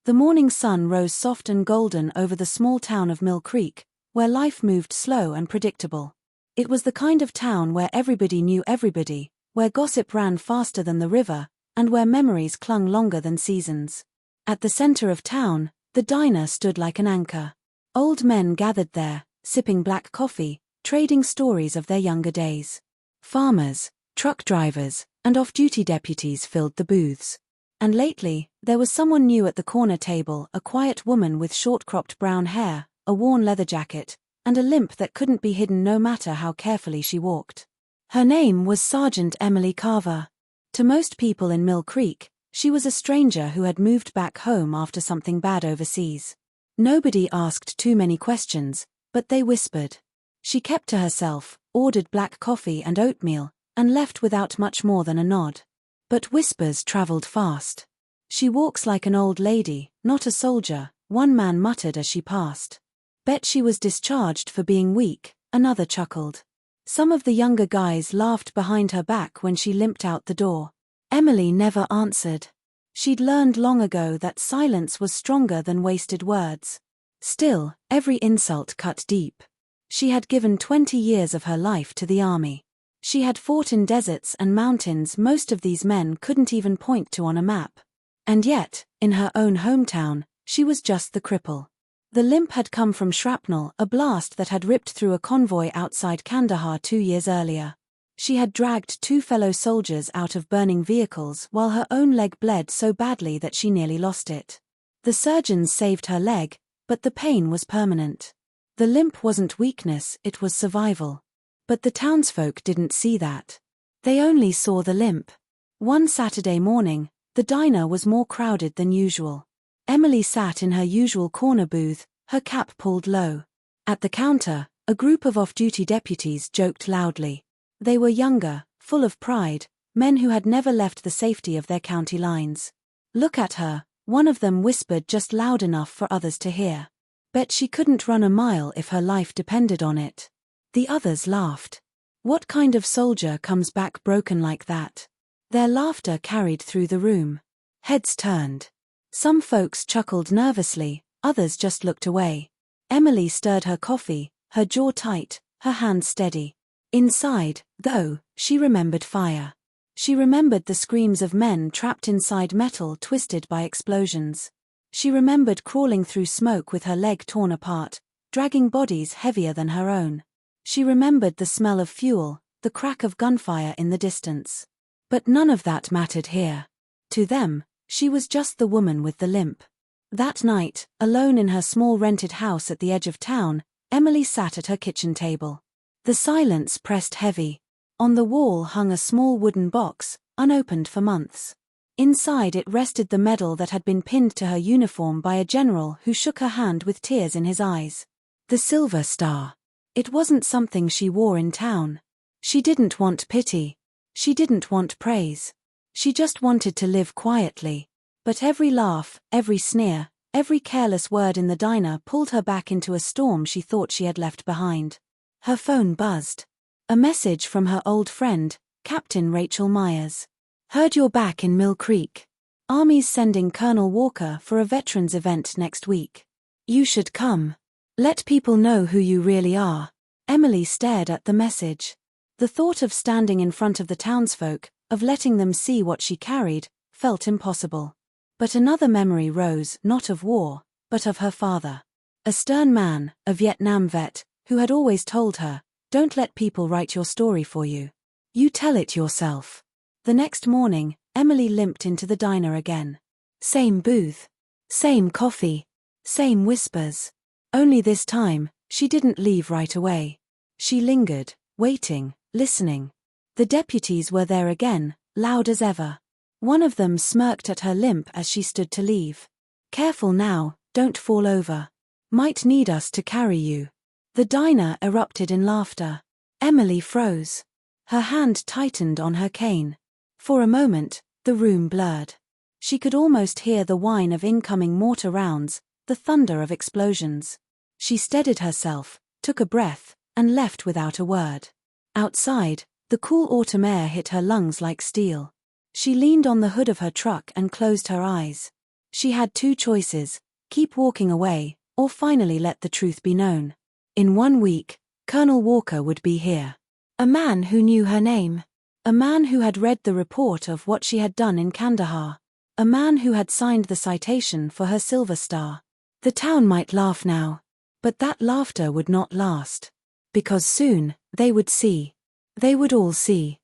The morning sun rose soft and golden over the small town of Mill Creek, where life moved slow and predictable. It was the kind of town where everybody knew everybody, where gossip ran faster than the river, and where memories clung longer than seasons. At the center of town, the diner stood like an anchor. Old men gathered there, sipping black coffee, trading stories of their younger days. Farmers, truck drivers, and off-duty deputies filled the booths. And lately, there was someone new at the corner table, a quiet woman with short-cropped brown hair, a worn leather jacket, and a limp that couldn't be hidden no matter how carefully she walked. Her name was Sergeant Emily Carver. To most people in Mill Creek, she was a stranger who had moved back home after something bad overseas. Nobody asked too many questions, but they whispered. She kept to herself, ordered black coffee and oatmeal, and left without much more than a nod. But whispers traveled fast. "She walks like an old lady, not a soldier," one man muttered as she passed. "Bet she was discharged for being weak," another chuckled. Some of the younger guys laughed behind her back when she limped out the door. Emily never answered. She'd learned long ago that silence was stronger than wasted words. Still, every insult cut deep. She had given 20 years of her life to the army. She had fought in deserts and mountains most of these men couldn't even point to on a map. And yet, in her own hometown, she was just the cripple. The limp had come from shrapnel, a blast that had ripped through a convoy outside Kandahar 2 years earlier. She had dragged 2 fellow soldiers out of burning vehicles while her own leg bled so badly that she nearly lost it. The surgeons saved her leg, but the pain was permanent. The limp wasn't weakness, it was survival. But the townsfolk didn't see that. They only saw the limp. One Saturday morning, the diner was more crowded than usual. Emily sat in her usual corner booth, her cap pulled low. At the counter, a group of off-duty deputies joked loudly. They were younger, full of pride, men who had never left the safety of their county lines. "Look at her," one of them whispered just loud enough for others to hear. "Bet she couldn't run a mile if her life depended on it." The others laughed. What kind of soldier comes back broken like that? Their laughter carried through the room. Heads turned. Some folks chuckled nervously, others just looked away. Emily stirred her coffee, her jaw tight, her hand steady. Inside, though, she remembered fire. She remembered the screams of men trapped inside metal twisted by explosions. She remembered crawling through smoke with her leg torn apart, dragging bodies heavier than her own. She remembered the smell of fuel, the crack of gunfire in the distance. But none of that mattered here. To them, she was just the woman with the limp. That night, alone in her small rented house at the edge of town, Emily sat at her kitchen table. The silence pressed heavy. On the wall hung a small wooden box, unopened for months. Inside it rested the medal that had been pinned to her uniform by a general who shook her hand with tears in his eyes. The Silver Star. It wasn't something she wore in town. She didn't want pity. She didn't want praise. She just wanted to live quietly. But every laugh, every sneer, every careless word in the diner pulled her back into a storm she thought she had left behind. Her phone buzzed. A message from her old friend, Captain Rachel Myers. "Heard you're back in Mill Creek. Army's sending Colonel Walker for a veterans event next week. You should come. Let people know who you really are." Emily stared at the message. The thought of standing in front of the townsfolk, of letting them see what she carried, felt impossible. But another memory rose, not of war, but of her father. A stern man, a Vietnam vet, who had always told her, "Don't let people write your story for you. You tell it yourself." The next morning, Emily limped into the diner again. Same booth. Same coffee. Same whispers. Only this time, she didn't leave right away. She lingered, waiting, listening. The deputies were there again, loud as ever. One of them smirked at her limp as she stood to leave. "Careful now, don't fall over. Might need us to carry you." The diner erupted in laughter. Emily froze. Her hand tightened on her cane. For a moment, the room blurred. She could almost hear the whine of incoming mortar rounds, the thunder of explosions. She steadied herself, took a breath, and left without a word. Outside, the cool autumn air hit her lungs like steel. She leaned on the hood of her truck and closed her eyes. She had two choices: keep walking away, or finally let the truth be known. In 1 week, Colonel Walker would be here. A man who knew her name. A man who had read the report of what she had done in Kandahar. A man who had signed the citation for her Silver Star. The town might laugh now. But that laughter would not last. Because soon, they would see. They would all see.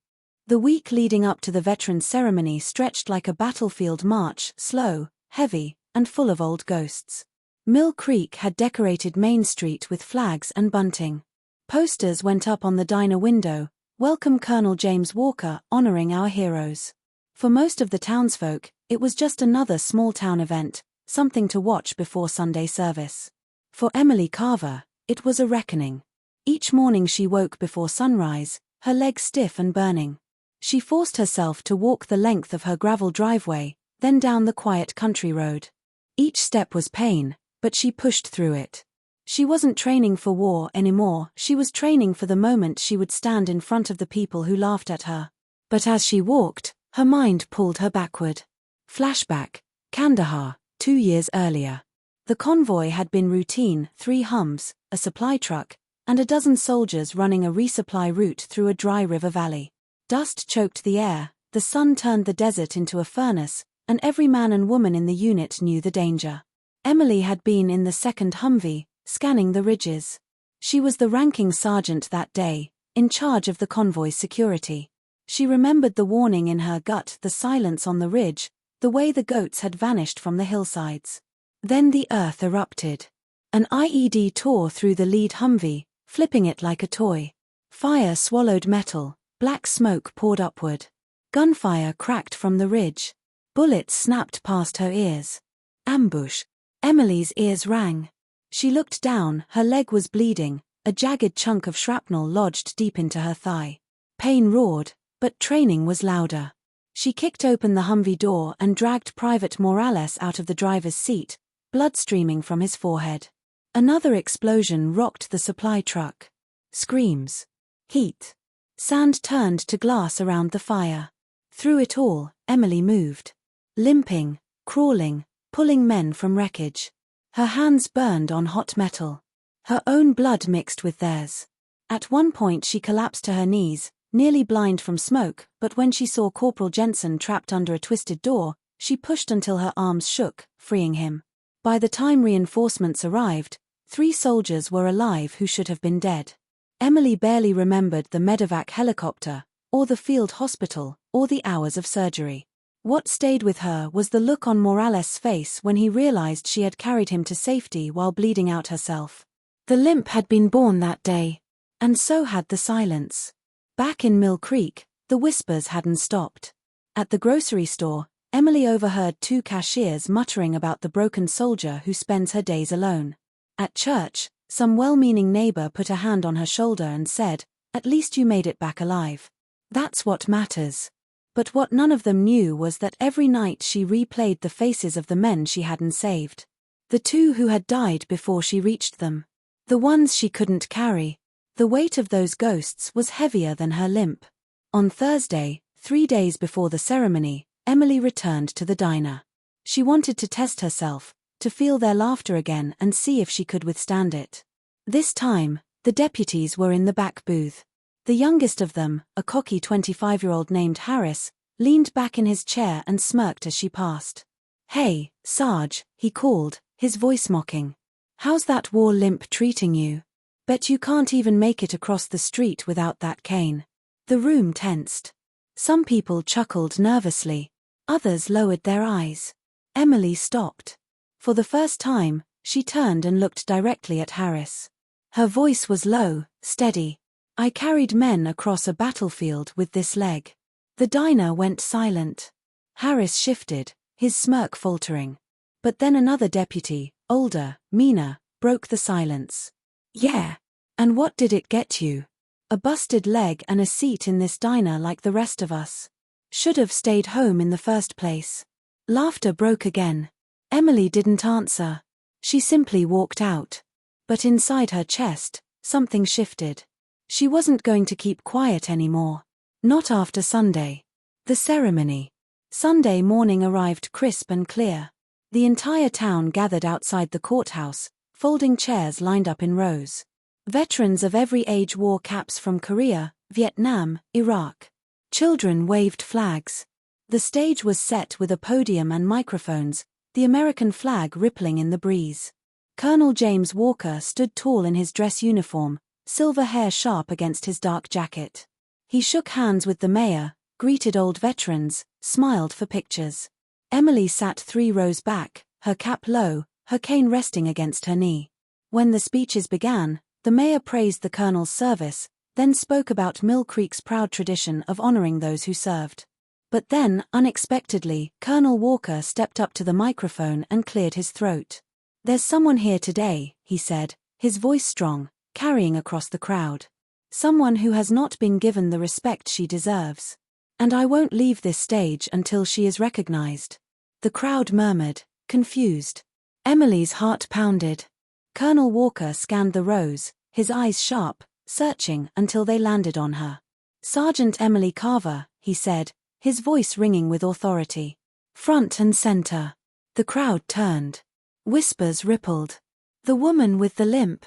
The week leading up to the veterans' ceremony stretched like a battlefield march, slow, heavy, and full of old ghosts. Mill Creek had decorated Main Street with flags and bunting. Posters went up on the diner window, "Welcome Colonel James Walker, honoring our heroes." For most of the townsfolk, it was just another small-town event, something to watch before Sunday service. For Emily Carver, it was a reckoning. Each morning she woke before sunrise, her legs stiff and burning. She forced herself to walk the length of her gravel driveway, then down the quiet country road. Each step was pain, but she pushed through it. She wasn't training for war anymore, she was training for the moment she would stand in front of the people who laughed at her. But as she walked, her mind pulled her backward. Flashback, Kandahar, 2 years earlier. The convoy had been routine: 3 Hums, a supply truck, and a dozen soldiers running a resupply route through a dry river valley. Dust choked the air, the sun turned the desert into a furnace, and every man and woman in the unit knew the danger. Emily had been in the 2nd Humvee, scanning the ridges. She was the ranking sergeant that day, in charge of the convoy's security. She remembered the warning in her gut, the silence on the ridge, the way the goats had vanished from the hillsides. Then the earth erupted. An IED tore through the lead Humvee, flipping it like a toy. Fire swallowed metal, black smoke poured upward. Gunfire cracked from the ridge. Bullets snapped past her ears. Ambush. Emily's ears rang. She looked down, her leg was bleeding, a jagged chunk of shrapnel lodged deep into her thigh. Pain roared, but training was louder. She kicked open the Humvee door and dragged Private Morales out of the driver's seat, blood streaming from his forehead. Another explosion rocked the supply truck. Screams. Heat. Sand turned to glass around the fire. Through it all, Emily moved. Limping, crawling, pulling men from wreckage. Her hands burned on hot metal. Her own blood mixed with theirs. At one point she collapsed to her knees, nearly blind from smoke, but when she saw Corporal Jensen trapped under a twisted door, she pushed until her arms shook, freeing him. By the time reinforcements arrived, 3 soldiers were alive who should have been dead. Emily barely remembered the medevac helicopter, or the field hospital, or the hours of surgery. What stayed with her was the look on Morales' face when he realized she had carried him to safety while bleeding out herself. The limp had been born that day. And so had the silence. Back in Mill Creek, the whispers hadn't stopped. At the grocery store, Emily overheard 2 cashiers muttering about the broken soldier who spends her days alone. At church, some well-meaning neighbor put a hand on her shoulder and said, "At least you made it back alive. That's what matters." But what none of them knew was that every night she replayed the faces of the men she hadn't saved. The 2 who had died before she reached them. The ones she couldn't carry. The weight of those ghosts was heavier than her limp. On Thursday, 3 days before the ceremony, Emily returned to the diner. She wanted to test herself, to feel their laughter again and see if she could withstand it. This time, the deputies were in the back booth. The youngest of them, a cocky 25-year-old named Harris, leaned back in his chair and smirked as she passed. "Hey, Sarge," he called, his voice mocking. "How's that war limp treating you? Bet you can't even make it across the street without that cane." The room tensed. Some people chuckled nervously. Others lowered their eyes. Emily stopped. For the first time, she turned and looked directly at Harris. Her voice was low, steady. "I carried men across a battlefield with this leg." The diner went silent. Harris shifted, his smirk faltering. But then another deputy, older, meaner, broke the silence. "Yeah. And what did it get you? A busted leg and a seat in this diner like the rest of us. Should have stayed home in the first place." Laughter broke again. Emily didn't answer. She simply walked out. But inside her chest, something shifted. She wasn't going to keep quiet anymore. Not after Sunday. The ceremony. Sunday morning arrived crisp and clear. The entire town gathered outside the courthouse, folding chairs lined up in rows. Veterans of every age wore caps from Korea, Vietnam, Iraq. Children waved flags. The stage was set with a podium and microphones, the American flag rippling in the breeze. Colonel James Walker stood tall in his dress uniform, silver hair sharp against his dark jacket. He shook hands with the mayor, greeted old veterans, smiled for pictures. Emily sat 3 rows back, her cap low, her cane resting against her knee. When the speeches began, the mayor praised the colonel's service, then spoke about Mill Creek's proud tradition of honoring those who served. But then, unexpectedly, Colonel Walker stepped up to the microphone and cleared his throat. "There's someone here today," he said, his voice strong, carrying across the crowd. "Someone who has not been given the respect she deserves. And I won't leave this stage until she is recognized." The crowd murmured, confused. Emily's heart pounded. Colonel Walker scanned the rows, his eyes sharp, searching until they landed on her. "Sergeant Emily Carver," he said, his voice ringing with authority. Front and center. The crowd turned. Whispers rippled. "The woman with the limp."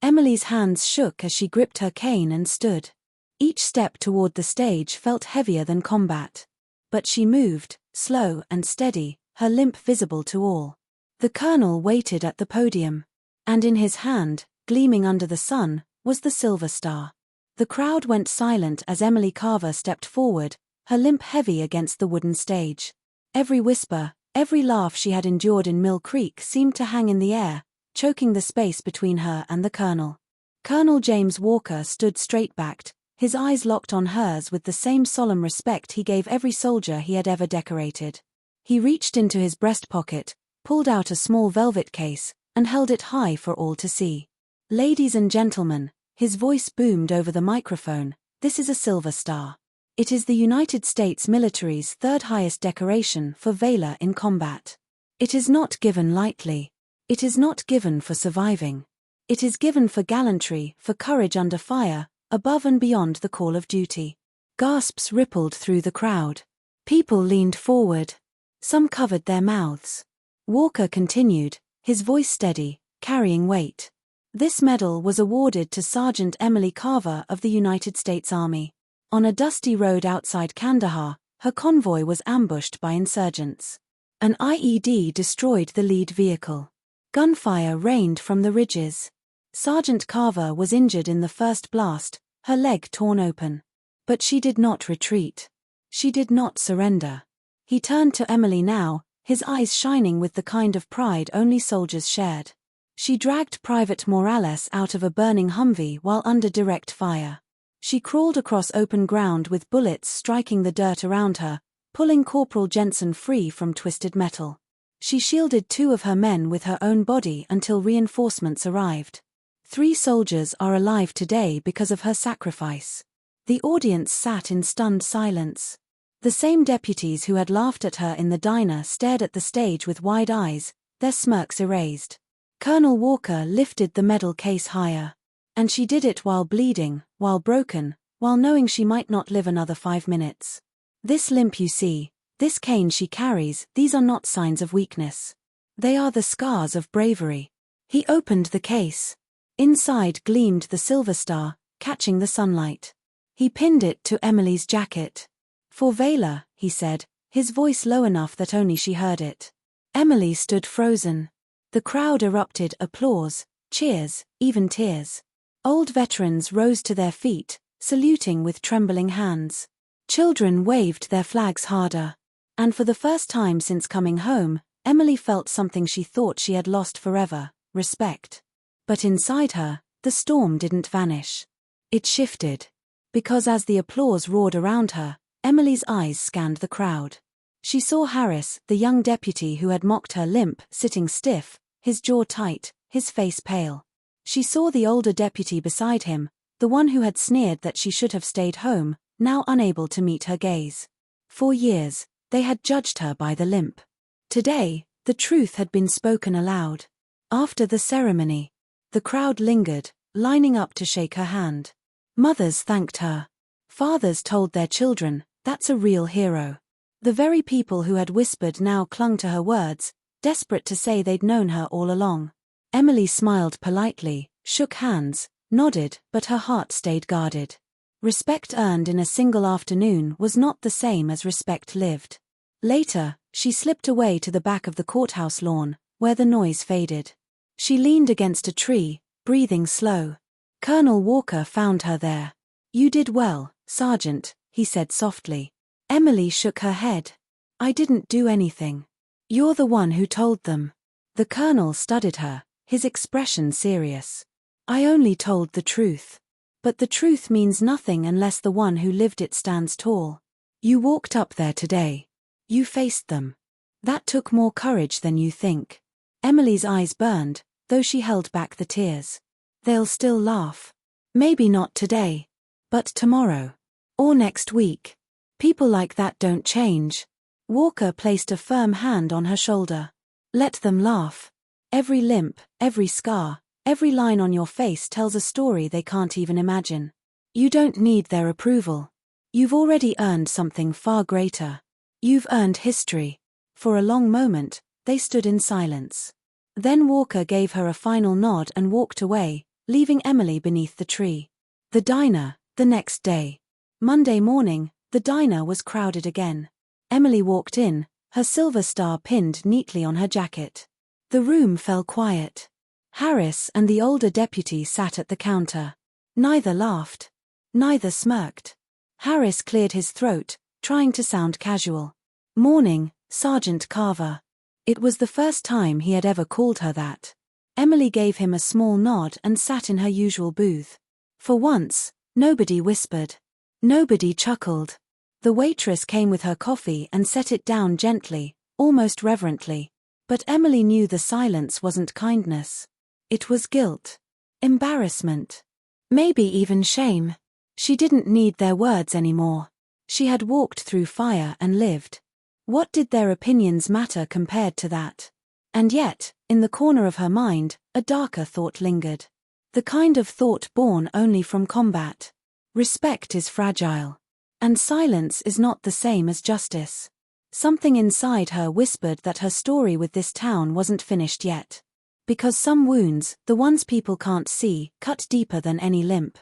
Emily's hands shook as she gripped her cane and stood. Each step toward the stage felt heavier than combat. But she moved, slow and steady, her limp visible to all. The colonel waited at the podium. And in his hand, gleaming under the sun, was the silver star. The crowd went silent as Emily Carver stepped forward, her limp heavy against the wooden stage. Every whisper, every laugh she had endured in Mill Creek seemed to hang in the air, choking the space between her and the colonel. Colonel James Walker stood straight-backed, his eyes locked on hers with the same solemn respect he gave every soldier he had ever decorated. He reached into his breast pocket, pulled out a small velvet case, and held it high for all to see. "Ladies and gentlemen," his voice boomed over the microphone, "this is a silver star. It is the United States military's 3rd highest decoration for valor in combat. It is not given lightly. It is not given for surviving. It is given for gallantry, for courage under fire, above and beyond the call of duty." Gasps rippled through the crowd. People leaned forward. Some covered their mouths. Walker continued, his voice steady, carrying weight. "This medal was awarded to Sergeant Emily Carver of the United States Army. On a dusty road outside Kandahar, her convoy was ambushed by insurgents. An IED destroyed the lead vehicle. Gunfire rained from the ridges. Sergeant Carver was injured in the first blast, her leg torn open. But she did not retreat. She did not surrender." He turned to Emily now, his eyes shining with the kind of pride only soldiers shared. She dragged Private Morales out of a burning Humvee while under direct fire. She crawled across open ground with bullets striking the dirt around her, pulling Corporal Jensen free from twisted metal. She shielded 2 of her men with her own body until reinforcements arrived. 3 soldiers are alive today because of her sacrifice. The audience sat in stunned silence. The same deputies who had laughed at her in the diner stared at the stage with wide eyes, their smirks erased. Colonel Walker lifted the medal case higher. And she did it while bleeding, while broken, while knowing she might not live another 5 minutes. "This limp you see, this cane she carries, these are not signs of weakness. They are the scars of bravery." He opened the case. Inside gleamed the silver star, catching the sunlight. He pinned it to Emily's jacket. "For valor," he said, his voice low enough that only she heard it. Emily stood frozen. The crowd erupted applause, cheers, even tears. Old veterans rose to their feet, saluting with trembling hands. Children waved their flags harder. And for the first time since coming home, Emily felt something she thought she had lost forever, respect. But inside her, the storm didn't vanish. It shifted. Because as the applause roared around her, Emily's eyes scanned the crowd. She saw Harris, the young deputy who had mocked her limp, sitting stiff, his jaw tight, his face pale. She saw the older deputy beside him, the one who had sneered that she should have stayed home, now unable to meet her gaze. For years, they had judged her by the limp. Today, the truth had been spoken aloud. After the ceremony, the crowd lingered, lining up to shake her hand. Mothers thanked her. Fathers told their children, "That's a real hero." The very people who had whispered now clung to her words, desperate to say they'd known her all along. Emily smiled politely, shook hands, nodded, but her heart stayed guarded. Respect earned in a single afternoon was not the same as respect lived. Later, she slipped away to the back of the courthouse lawn, where the noise faded. She leaned against a tree, breathing slow. Colonel Walker found her there. "You did well, Sergeant," he said softly. Emily shook her head. "I didn't do anything. You're the one who told them." The colonel studied her, his expression serious. "I only told the truth. But the truth means nothing unless the one who lived it stands tall. You walked up there today. You faced them. That took more courage than you think." Emily's eyes burned, though she held back the tears. "They'll still laugh. Maybe not today. But tomorrow. Or next week. People like that don't change." Walker placed a firm hand on her shoulder. "Let them laugh. Every limp, every scar, every line on your face tells a story they can't even imagine. You don't need their approval. You've already earned something far greater. You've earned history." For a long moment, they stood in silence. Then Walker gave her a final nod and walked away, leaving Emily beneath the tree. The diner, the next day. Monday morning, the diner was crowded again. Emily walked in, her silver star pinned neatly on her jacket. The room fell quiet. Harris and the older deputy sat at the counter. Neither laughed. Neither smirked. Harris cleared his throat, trying to sound casual. "Morning, Sergeant Carver." It was the first time he had ever called her that. Emily gave him a small nod and sat in her usual booth. For once, nobody whispered. Nobody chuckled. The waitress came with her coffee and set it down gently, almost reverently. But Emily knew the silence wasn't kindness. It was guilt. Embarrassment. Maybe even shame. She didn't need their words anymore. She had walked through fire and lived. What did their opinions matter compared to that? And yet, in the corner of her mind, a darker thought lingered. The kind of thought born only from combat. Respect is fragile. And silence is not the same as justice. Something inside her whispered that her story with this town wasn't finished yet. Because some wounds, the ones people can't see, cut deeper than any limp.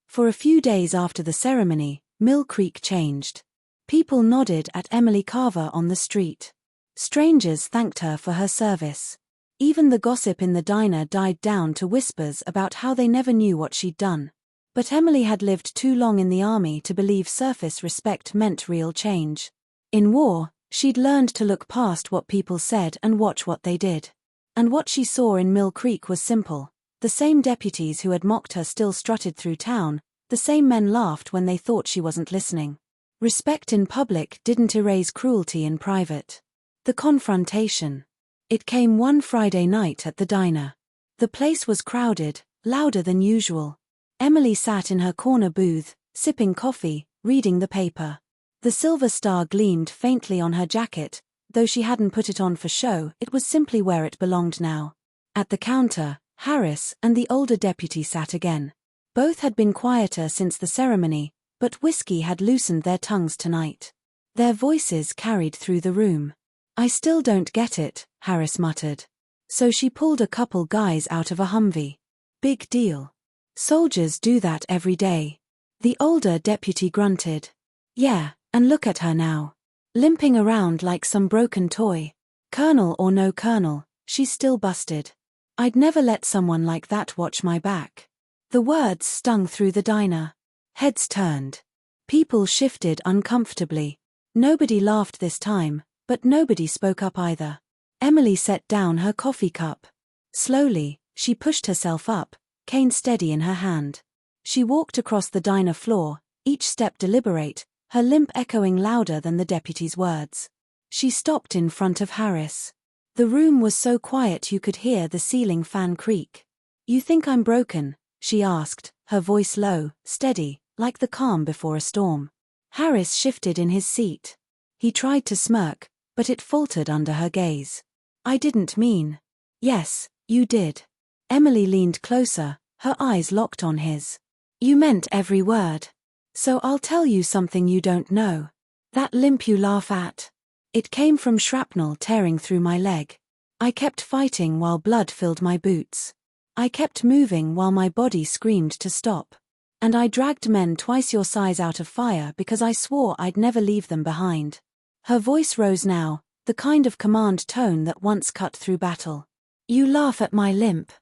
For a few days after the ceremony, Mill Creek changed. People nodded at Emily Carver on the street. Strangers thanked her for her service. Even the gossip in the diner died down to whispers about how they never knew what she'd done. But Emily had lived too long in the army to believe surface respect meant real change. In war, she'd learned to look past what people said and watch what they did. And what she saw in Mill Creek was simple. The same deputies who had mocked her still strutted through town, the same men laughed when they thought she wasn't listening. Respect in public didn't erase cruelty in private. The confrontation. It came one Friday night at the diner. The place was crowded, louder than usual. Emily sat in her corner booth, sipping coffee, reading the paper. The silver star gleamed faintly on her jacket, though she hadn't put it on for show, it was simply where it belonged now. At the counter, Harris and the older deputy sat again. Both had been quieter since the ceremony, but whiskey had loosened their tongues tonight. Their voices carried through the room. "I still don't get it," Harris muttered. So she pulled a couple guys out of a Humvee. "Big deal. Soldiers do that every day." The older deputy grunted. "Yeah, and look at her now. Limping around like some broken toy. Colonel or no colonel, she's still busted. I'd never let someone like that watch my back." The words stung through the diner. Heads turned. People shifted uncomfortably. Nobody laughed this time, but nobody spoke up either. Emily set down her coffee cup. Slowly, she pushed herself up, cane steady in her hand. She walked across the diner floor, each step deliberate, her limp echoing louder than the deputy's words. She stopped in front of Harris. The room was so quiet you could hear the ceiling fan creak. "You think I'm broken?" she asked, her voice low, steady, like the calm before a storm. Harris shifted in his seat. He tried to smirk, but it faltered under her gaze. "I didn't mean." "Yes, you did." Emily leaned closer, her eyes locked on his. "You meant every word. So I'll tell you something you don't know. That limp you laugh at. It came from shrapnel tearing through my leg. I kept fighting while blood filled my boots. I kept moving while my body screamed to stop. And I dragged men twice your size out of fire because I swore I'd never leave them behind. Her voice rose now, the kind of command tone that once cut through battle. You laugh at my limp.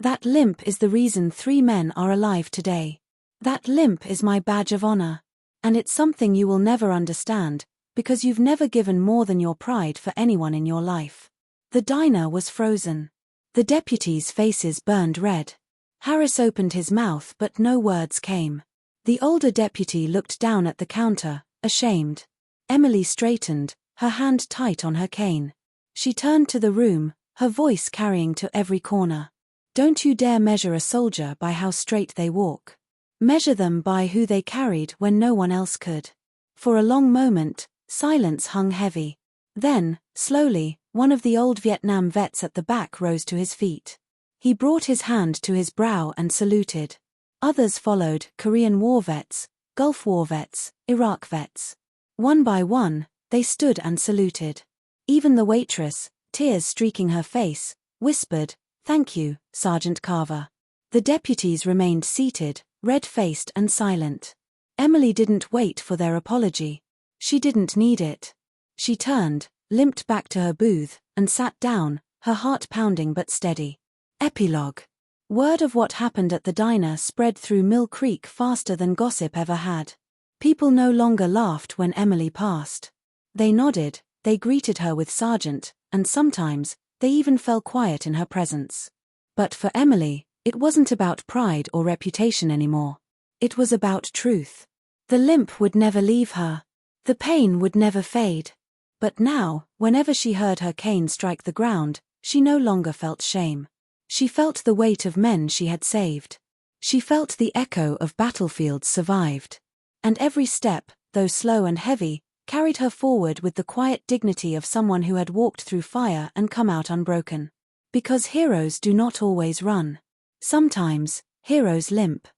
That limp is the reason 3 men are alive today. That limp is my badge of honor. And it's something you will never understand, because you've never given more than your pride for anyone in your life. The diner was frozen. The deputies' faces burned red. Harris opened his mouth but no words came. The older deputy looked down at the counter, ashamed. Emily straightened, her hand tight on her cane. She turned to the room, her voice carrying to every corner. Don't you dare measure a soldier by how straight they walk. Measure them by who they carried when no one else could. For a long moment, silence hung heavy. Then, slowly, one of the old Vietnam vets at the back rose to his feet. He brought his hand to his brow and saluted. Others followed, Korean War vets, Gulf War vets, Iraq vets. One by one, they stood and saluted. Even the waitress, tears streaking her face, whispered, "Thank you, Sergeant Carver." The deputies remained seated, red-faced and silent. Emily didn't wait for their apology. She didn't need it. She turned, limped back to her booth, and sat down, her heart pounding but steady. Epilogue. Word of what happened at the diner spread through Mill Creek faster than gossip ever had. People no longer laughed when Emily passed. They nodded, they greeted her with Sergeant, and sometimes, they even fell quiet in her presence. But for Emily, it wasn't about pride or reputation anymore. It was about truth. The limp would never leave her. The pain would never fade. But now, whenever she heard her cane strike the ground, she no longer felt shame. She felt the weight of men she had saved. She felt the echo of battlefields survived. And every step, though slow and heavy, carried her forward with the quiet dignity of someone who had walked through fire and come out unbroken. Because heroes do not always run. Sometimes, heroes limp.